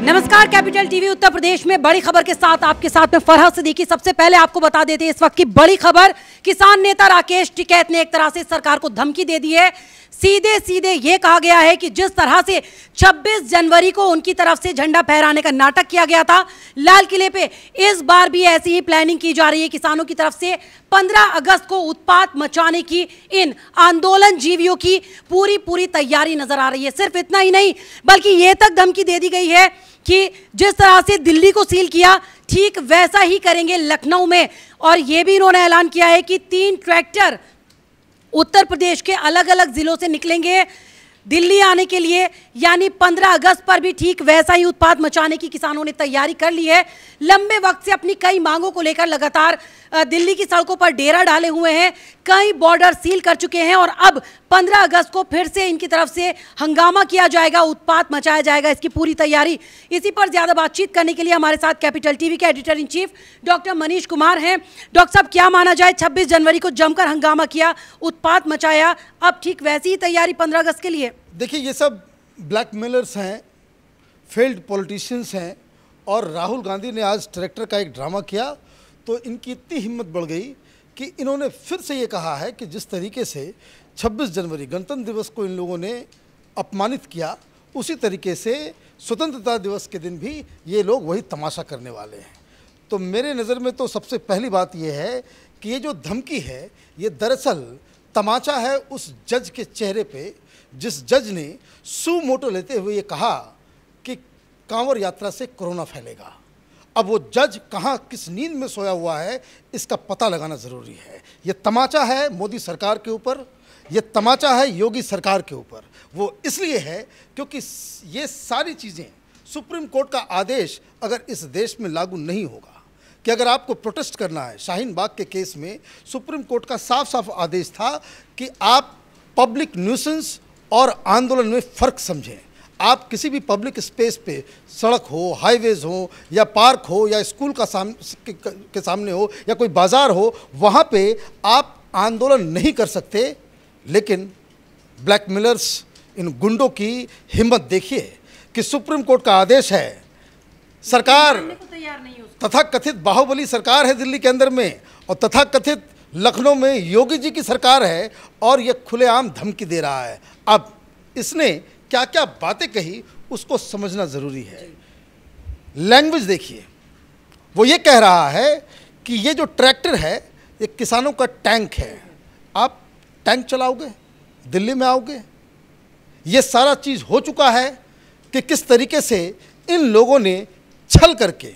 नमस्कार, capital TV Uttar Pradesh में बड़ी खबर के साथ आपके साथ में फरहत सिद्दीकी। सबसे पहले आपको बता देते हैं इस वक्त की बड़ी खबर। किसान नेता राकेश टिकैत ने एक तरह से सरकार को धमकी दे दी है। सीधे सीधे ये कहा गया है कि जिस तरह से 26 जनवरी को उनकी तरफ से झंडा फहराने का नाटक किया गया था लाल किले पे, इस बार भी ऐसी ही प्लानिंग की जा रही है किसानों की तरफ से। 15 अगस्त को उत्पात मचाने की इन आंदोलन जीवियों की पूरी तैयारी नजर आ रही है। सिर्फ इतना ही नहीं, बल्कि ये तक धमकी दे दी गई है कि जिस तरह से दिल्ली को सील किया ठीक वैसा ही करेंगे लखनऊ में। और यह भी इन्होंने ऐलान किया है कि 3 ट्रैक्टर उत्तर प्रदेश के अलग अलग जिलों से निकलेंगे दिल्ली आने के लिए, यानी 15 अगस्त पर भी ठीक वैसा ही उत्पात मचाने की किसानों ने तैयारी कर ली है। लंबे वक्त से अपनी कई मांगों को लेकर लगातार दिल्ली की सड़कों पर डेरा डाले हुए हैं, कई बॉर्डर सील कर चुके हैं और अब 15 अगस्त को फिर से इनकी तरफ से हंगामा किया जाएगा, उत्पात मचाया जाएगा, इसकी पूरी तैयारी। इसी पर ज्यादा बातचीत करने के लिए हमारे साथ कैपिटल टीवी के editor in chief doctor Manish Kumar हैं। डॉक्टर साहब, क्या माना जाए, 26 जनवरी को जमकर हंगामा किया, उत्पात मचाया, अब ठीक वैसी ही तैयारी 15 अगस्त के लिए? देखिए, ये सब ब्लैकमेलर्स हैं, फेल्ड पॉलिटिशियंस हैं और राहुल गांधी ने आज ट्रैक्टर का एक ड्रामा किया तो इनकी इतनी हिम्मत बढ़ गई कि इन्होंने फिर से ये कहा है कि जिस तरीके से 26 जनवरी गणतंत्र दिवस को इन लोगों ने अपमानित किया, उसी तरीके से स्वतंत्रता दिवस के दिन भी ये लोग वही तमाशा करने वाले हैं। तो मेरे नज़र में तो सबसे पहली बात ये है कि ये जो धमकी है ये दरअसल तमाचा है उस जज के चेहरे पे, जिस जज ने सू मोटो लेते हुए ये कहा कि कांवड़ यात्रा से कोरोना फैलेगा। अब वो जज कहाँ किस नींद में सोया हुआ है इसका पता लगाना ज़रूरी है। ये तमाचा है मोदी सरकार के ऊपर, ये तमाचा है योगी सरकार के ऊपर। वो इसलिए है क्योंकि ये सारी चीज़ें, सुप्रीम कोर्ट का आदेश अगर इस देश में लागू नहीं होगा कि अगर आपको प्रोटेस्ट करना है, शाहीन बाग के केस में सुप्रीम कोर्ट का साफ साफ आदेश था कि आप पब्लिक न्यूसेंस और आंदोलन में फ़र्क समझें। आप किसी भी पब्लिक स्पेस पे, सड़क हो, हाईवेज़ हो या पार्क हो या स्कूल का के सामने हो या कोई बाज़ार हो, वहाँ पे आप आंदोलन नहीं कर सकते। लेकिन ब्लैकमेलर्स, इन गुंडों की हिम्मत देखिए कि सुप्रीम कोर्ट का आदेश है, सरकार तथाकथित बाहुबली सरकार है दिल्ली के अंदर में और तथाकथित लखनऊ में योगी जी की सरकार है और ये खुलेआम धमकी दे रहा है। अब इसने क्या क्या बातें कही उसको समझना ज़रूरी है। लैंग्वेज देखिए, वो ये कह रहा है कि ये जो ट्रैक्टर है ये किसानों का टैंक है, आप टैंक चलाओगे, दिल्ली में आओगे। ये सारा चीज़ हो चुका है कि किस तरीके से इन लोगों ने छल करके,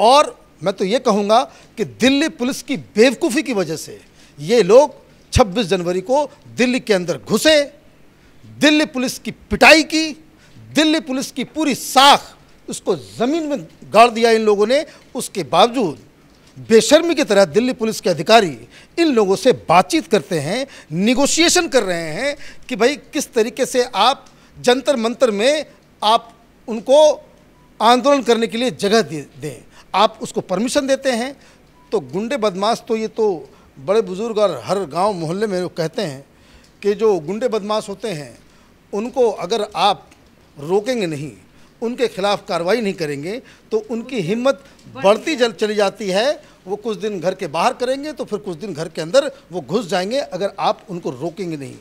और मैं तो ये कहूँगा कि दिल्ली पुलिस की बेवकूफ़ी की वजह से ये लोग 26 जनवरी को दिल्ली के अंदर घुसे, दिल्ली पुलिस की पिटाई की, दिल्ली पुलिस की पूरी साख उसको ज़मीन में गाड़ दिया इन लोगों ने। उसके बावजूद बेशर्मी की तरह दिल्ली पुलिस के अधिकारी इन लोगों से बातचीत करते हैं, निगोशिएशन कर रहे हैं कि भाई किस तरीके से आप जंतर मंतर में आप उनको आंदोलन करने के लिए जगह दें, आप उसको परमिशन देते हैं। तो गुंडे बदमाश, तो ये तो बड़े बुजुर्ग और हर गांव मोहल्ले में लोग कहते हैं कि जो गुंडे बदमाश होते हैं उनको अगर आप रोकेंगे नहीं, उनके खिलाफ कार्रवाई नहीं करेंगे तो उनकी हिम्मत बढ़ती चली जाती है। वो कुछ दिन घर के बाहर करेंगे तो फिर कुछ दिन घर के अंदर वो घुस जाएंगे अगर आप उनको रोकेंगे नहीं।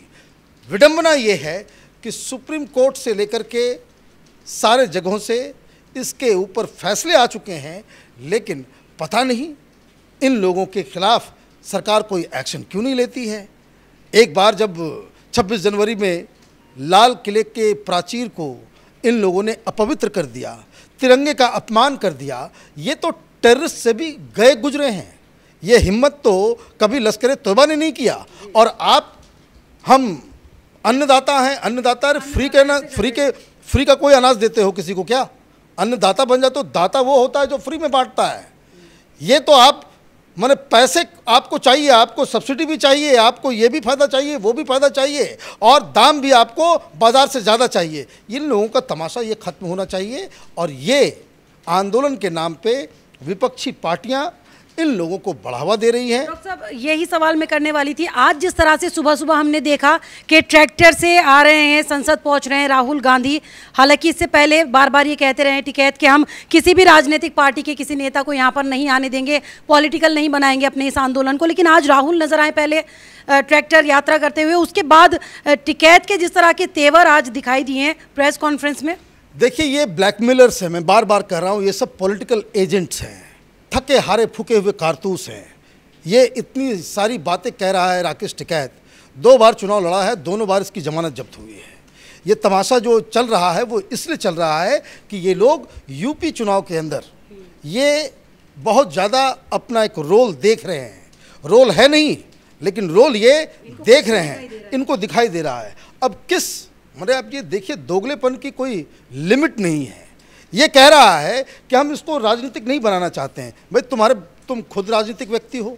विडंबना ये है कि सुप्रीम कोर्ट से लेकर के सारे जगहों से इसके ऊपर फैसले आ चुके हैं, लेकिन पता नहीं इन लोगों के खिलाफ सरकार कोई एक्शन क्यों नहीं लेती है। एक बार जब 26 जनवरी में लाल किले के प्राचीर को इन लोगों ने अपवित्र कर दिया, तिरंगे का अपमान कर दिया, ये तो टेररिस्ट से भी गए गुजरे हैं। ये हिम्मत तो कभी लश्कर तोयबा ने नहीं किया। और आप, हम अन्नदाता हैं, अन्नदाता फ्री का कोई अनाज देते हो किसी को क्या? अन्नदाता बन जाते हो, दाता वो होता है जो फ्री में बांटता है। ये तो आप माने पैसे आपको चाहिए, आपको सब्सिडी भी चाहिए, आपको ये भी फ़ायदा चाहिए, वो भी फ़ायदा चाहिए और दाम भी आपको बाज़ार से ज़्यादा चाहिए। इन लोगों का तमाशा ये ख़त्म होना चाहिए। और ये आंदोलन के नाम पे विपक्षी पार्टियां इन लोगों को बढ़ावा दे रही है। डॉक्टर साहब, यही सवाल मैं करने वाली थी। आज जिस तरह से सुबह सुबह हमने देखा कि ट्रैक्टर से आ रहे हैं, संसद पहुंच रहे हैं राहुल गांधी, हालांकि इससे पहले बार बार ये कहते रहे टिकैत कि हम किसी भी राजनीतिक पार्टी के किसी नेता को यहाँ पर नहीं आने देंगे, पॉलिटिकल नहीं बनाएंगे अपने इस आंदोलन को, लेकिन आज राहुल नजर आए पहले ट्रैक्टर यात्रा करते हुए, उसके बाद टिकैत के जिस तरह के तेवर आज दिखाई दिए हैं प्रेस कॉन्फ्रेंस में। देखिए, ये ब्लैकमेलर्स हैं, मैं बार बार कह रहा हूँ, ये सब पॉलिटिकल एजेंट्स हैं, थके हारे फूके हुए कारतूस हैं। ये इतनी सारी बातें कह रहा है राकेश टिकैत, 2 बार चुनाव लड़ा है, दोनों बार इसकी जमानत जब्त हुई है। ये तमाशा जो चल रहा है वो इसलिए चल रहा है कि ये लोग यूपी चुनाव के अंदर ये बहुत ज़्यादा अपना एक रोल देख रहे हैं। रोल है नहीं, लेकिन रोल ये देख रहे हैं, इनको दिखाई दे रहा है। अब मतलब आप ये देखिए, दोगलेपन की कोई लिमिट नहीं है। ये कह रहा है कि हम इसको राजनीतिक नहीं बनाना चाहते हैं। भाई तुम खुद राजनीतिक व्यक्ति हो,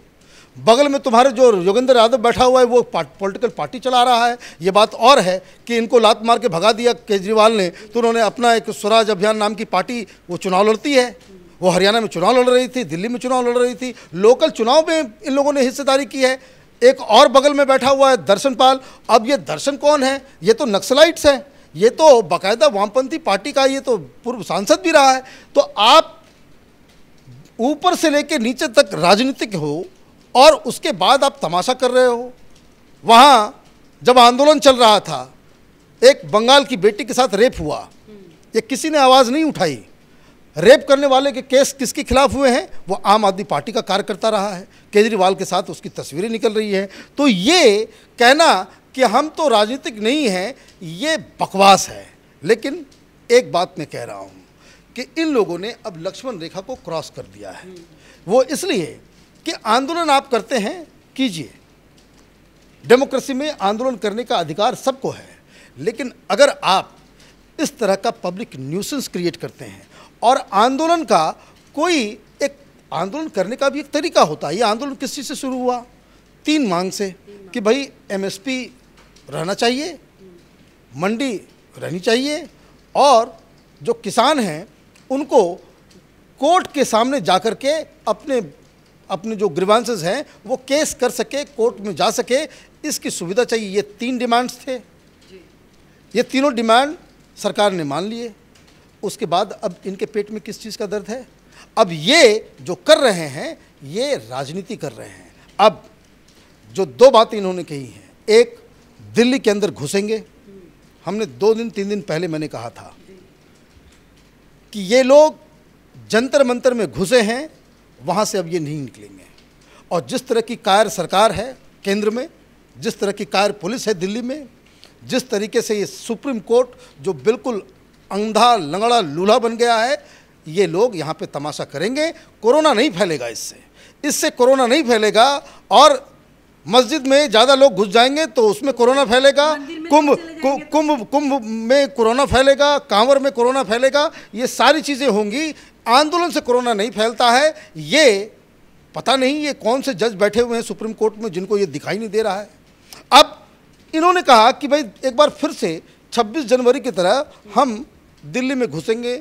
बगल में तुम्हारे जो योगेंद्र यादव बैठा हुआ है वो पॉलिटिकल पार्टी चला रहा है। ये बात और है कि इनको लात मार के भगा दिया केजरीवाल ने, तो उन्होंने अपना एक स्वराज अभियान नाम की पार्टी वो चुनाव लड़ती है। वो हरियाणा में चुनाव लड़ रही थी, दिल्ली में चुनाव लड़ रही थी, लोकल चुनाव में इन लोगों ने हिस्सेदारी की है। एक और बगल में बैठा हुआ है दर्शन पाल। अब ये दर्शन कौन है? ये तो नक्सलाइट्स है, ये तो बाकायदा वामपंथी पार्टी का ये तो पूर्व सांसद भी रहा है। तो आप ऊपर से लेकर नीचे तक राजनीतिक हो और उसके बाद आप तमाशा कर रहे हो। वहाँ जब आंदोलन चल रहा था, एक बंगाल की बेटी के साथ रेप हुआ, ये किसी ने आवाज़ नहीं उठाई। रेप करने वाले के केस किसके खिलाफ हुए हैं? वो आम आदमी पार्टी का कार्यकर्ता रहा है। केजरीवाल के साथ उसकी तस्वीरें निकल रही हैं। तो ये कहना कि हम तो राजनीतिक नहीं हैं, ये बकवास है। लेकिन एक बात मैं कह रहा हूँ कि इन लोगों ने अब लक्ष्मण रेखा को क्रॉस कर दिया है। वो इसलिए कि आंदोलन आप करते हैं, कीजिए, डेमोक्रेसी में आंदोलन करने का अधिकार सबको है, लेकिन अगर आप इस तरह का पब्लिक न्यूसेंस क्रिएट करते हैं और आंदोलन का कोई एक आंदोलन करने का भी एक तरीका होता है। ये आंदोलन किस चीज़ से शुरू हुआ? 3 मांग से कि भाई एमएसपी रहना चाहिए, मंडी रहनी चाहिए, और जो किसान हैं उनको कोर्ट के सामने जाकर के अपने जो ग्रीवांसेस हैं वो केस कर सके, कोर्ट में जा सके, इसकी सुविधा चाहिए। ये 3 डिमांड्स थे। ये तीनों डिमांड सरकार ने मान लिए। उसके बाद अब इनके पेट में किस चीज़ का दर्द है? अब ये जो कर रहे हैं ये राजनीति कर रहे हैं। अब जो 2 बातें इन्होंने कही हैं, एक, दिल्ली के अंदर घुसेंगे। हमने 2-3 दिन पहले मैंने कहा था कि ये लोग जंतर मंतर में घुसे हैं, वहाँ से अब ये नहीं निकलेंगे। और जिस तरह की कायर सरकार है केंद्र में, जिस तरह की कायर पुलिस है दिल्ली में, जिस तरीके से ये सुप्रीम कोर्ट जो बिल्कुल अंधा लंगड़ा लूल्हा बन गया है, ये लोग यहाँ पे तमाशा करेंगे। कोरोना नहीं फैलेगा इससे कोरोना नहीं फैलेगा। और मस्जिद में ज़्यादा लोग घुस जाएंगे तो उसमें कोरोना फैलेगा, कुंभ में कोरोना फैलेगा, कांवर में कोरोना फैलेगा, ये सारी चीज़ें होंगी। आंदोलन से कोरोना नहीं फैलता है। ये पता नहीं ये कौन से जज बैठे हुए हैं सुप्रीम कोर्ट में जिनको ये दिखाई नहीं दे रहा है। अब इन्होंने कहा कि भाई एक बार फिर से 26 जनवरी की तरह हम दिल्ली में घुसेंगे,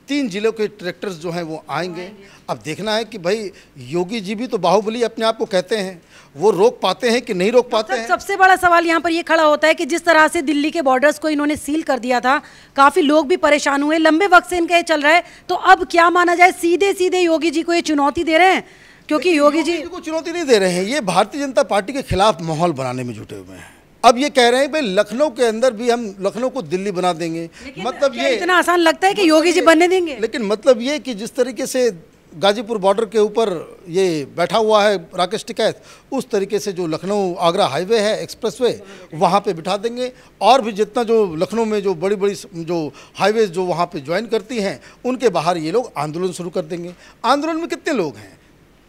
3 जिलों के ट्रैक्टर्स जो हैं वो आएंगे। अब देखना है कि भाई योगी जी भी तो बाहुबली अपने आप को कहते हैं, वो रोक पाते हैं कि नहीं रोक पाते हैं। सबसे बड़ा सवाल यहाँ पर ये खड़ा होता है कि जिस तरह से दिल्ली के बॉर्डर्स को इन्होंने सील कर दिया था, काफी लोग भी परेशान हुए, लंबे वक्त से इनका ये चल रहा है, तो अब क्या माना जाए, सीधे सीधे योगी जी को ये चुनौती दे रहे हैं? क्योंकि योगी जी को चुनौती नहीं दे रहे हैं, ये भारतीय जनता पार्टी के खिलाफ माहौल बनाने में जुटे हुए हैं। अब ये कह रहे हैं भाई लखनऊ के अंदर भी हम लखनऊ को दिल्ली बना देंगे। मतलब ये इतना आसान लगता है कि योगी जी बनने देंगे? लेकिन मतलब ये कि जिस तरीके से गाजीपुर बॉर्डर के ऊपर ये बैठा हुआ है राकेश टिकैत, उस तरीके से जो लखनऊ आगरा हाईवे है, एक्सप्रेसवे, वहाँ पे बिठा देंगे। और भी जितना जो लखनऊ में जो बड़ी बड़ी जो हाईवेज जो वहाँ पे ज्वाइन करती हैं, उनके बाहर ये लोग आंदोलन शुरू कर देंगे। आंदोलन में कितने लोग हैं?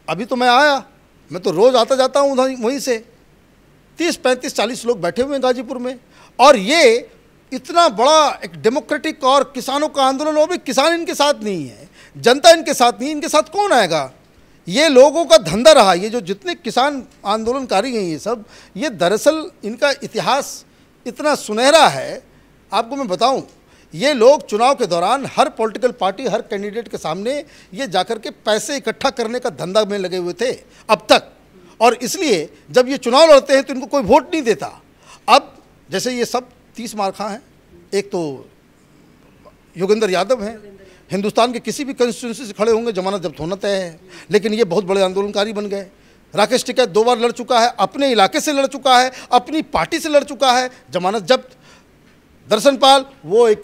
अभी तो मैं आया, मैं तो रोज़ आता जाता हूँ वहीं से, 30, 35, 40 लोग बैठे हुए हैं गाजीपुर में। और ये इतना बड़ा एक डेमोक्रेटिक और किसानों का आंदोलन हो, भी किसान इनके साथ नहीं है, जनता इनके साथ नहीं, इनके साथ कौन आएगा? ये लोगों का धंधा रहा। ये जो जितने किसान आंदोलनकारी हैं ये सब, ये दरअसल इनका इतिहास इतना सुनहरा है। आपको मैं बताऊं, ये लोग चुनाव के दौरान हर पॉलिटिकल पार्टी, हर कैंडिडेट के सामने ये जाकर के पैसे इकट्ठा करने का धंधा में लगे हुए थे अब तक, और इसलिए जब ये चुनाव लड़ते हैं तो इनको कोई वोट नहीं देता। अब जैसे ये सब 30 मार्खा हैं, एक तो योगेंद्र यादव हैं, हिंदुस्तान के किसी भी कंस्टिट्यूंसी से खड़े होंगे जमानत जब्त होना तय है, लेकिन ये बहुत बड़े आंदोलनकारी बन गए। राकेश टिकैत 2 बार लड़ चुका है, अपने इलाके से लड़ चुका है, अपनी पार्टी से लड़ चुका है, जमानत जब्त। दर्शन पाल वो एक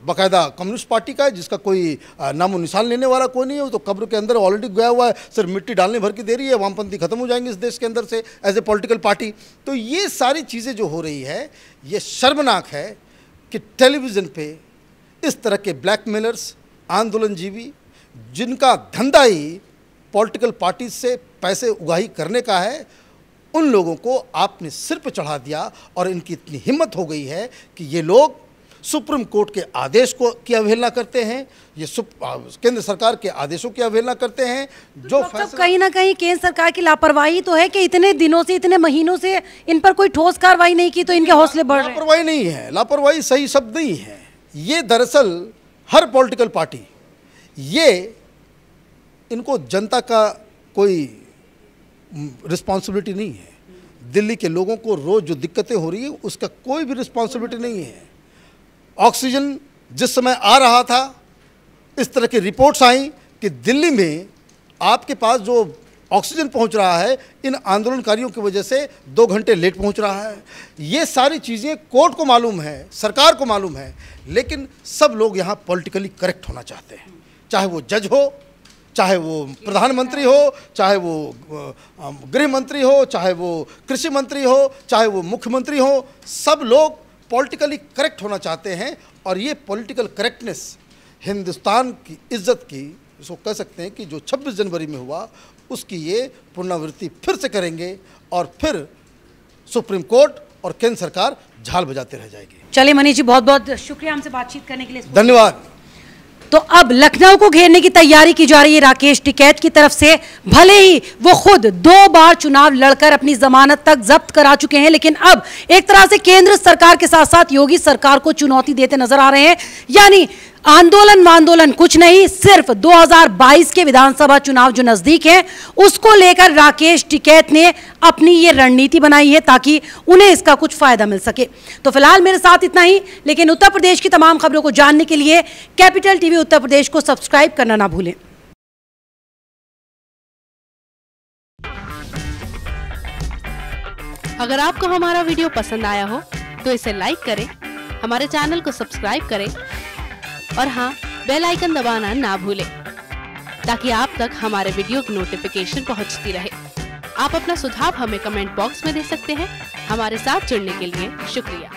बाकायदा कम्युनिस्ट पार्टी का है जिसका कोई नामो निशान लेने वाला कोई नहीं है, वो तो कब्र के अंदर ऑलरेडी गया हुआ है, सिर्फ मिट्टी डालने भर की देरी है, वामपंथी खत्म हो जाएंगे इस देश के अंदर से एज ए पॉलिटिकल पार्टी। तो ये सारी चीज़ें जो हो रही है ये शर्मनाक है कि टेलीविज़न पे इस तरह के ब्लैकमेलर्स, आंदोलनजीवी, जिनका धंधा ही पॉलिटिकल पार्टी से पैसे उगाही करने का है, उन लोगों को आपने सिर पर चढ़ा दिया। और इनकी इतनी हिम्मत हो गई है कि ये लोग सुप्रीम कोर्ट के आदेश को की अवहेलना करते हैं, ये केंद्र सरकार के आदेशों की अवहेलना करते हैं। जो तो कहीं ना कहीं केंद्र सरकार की लापरवाही तो है कि इतने दिनों से, इतने महीनों से इन पर कोई ठोस कार्रवाई नहीं की, तो इनके हौसले बढ़ रहे हैं। लापरवाही नहीं है, लापरवाही सही शब्द नहीं है। ये दरअसल हर पॉलिटिकल पार्टी, ये इनको जनता का कोई रिस्पॉन्सिबिलिटी नहीं है। दिल्ली के लोगों को रोज़ जो दिक्कतें हो रही है उसका कोई भी रिस्पॉन्सिबिलिटी नहीं है। ऑक्सीजन जिस समय आ रहा था, इस तरह की रिपोर्ट्स आई कि दिल्ली में आपके पास जो ऑक्सीजन पहुंच रहा है इन आंदोलनकारियों की वजह से 2 घंटे लेट पहुंच रहा है। ये सारी चीज़ें कोर्ट को मालूम है, सरकार को मालूम है, लेकिन सब लोग यहाँ पॉलिटिकली करेक्ट होना चाहते हैं। चाहे वो जज हो, चाहे वो प्रधानमंत्री हो, चाहे वो गृह मंत्री हो, चाहे वो कृषि मंत्री हो, चाहे वो मुख्यमंत्री हो, सब लोग पॉलिटिकली करेक्ट होना चाहते हैं। और ये पॉलिटिकल करेक्टनेस हिंदुस्तान की इज्जत की, इसको कह सकते हैं कि जो 26 जनवरी में हुआ उसकी ये पुनरावृत्ति फिर से करेंगे और फिर सुप्रीम कोर्ट और केंद्र सरकार झाल बजाते रह जाएगी। चलिए मनीष जी, बहुत बहुत शुक्रिया हमसे बातचीत करने के लिए। धन्यवाद। तो अब लखनऊ को घेरने की तैयारी की जा रही है राकेश टिकैत की तरफ से। भले ही वो खुद 2 बार चुनाव लड़कर अपनी जमानत तक जब्त करा चुके हैं, लेकिन अब एक तरह से केंद्र सरकार के साथ साथ योगी सरकार को चुनौती देते नजर आ रहे हैं। यानी आंदोलन कुछ नहीं, सिर्फ 2022 के विधानसभा चुनाव जो नजदीक है उसको लेकर राकेश टिकैत ने अपनी ये रणनीति बनाई है ताकि उन्हें इसका कुछ फायदा मिल सके। तो फिलहाल मेरे साथ इतना ही, लेकिन उत्तर प्रदेश की तमाम खबरों को जानने के लिए कैपिटल टीवी उत्तर प्रदेश को सब्सक्राइब करना ना भूलें। अगर आपको हमारा वीडियो पसंद आया हो तो इसे लाइक करें, हमारे चैनल को सब्सक्राइब करें और हाँ, बेल आइकन दबाना ना भूलें ताकि आप तक हमारे वीडियो की नोटिफिकेशन पहुंचती रहे। आप अपना सुझाव हमें कमेंट बॉक्स में दे सकते हैं। हमारे साथ जुड़ने के लिए शुक्रिया।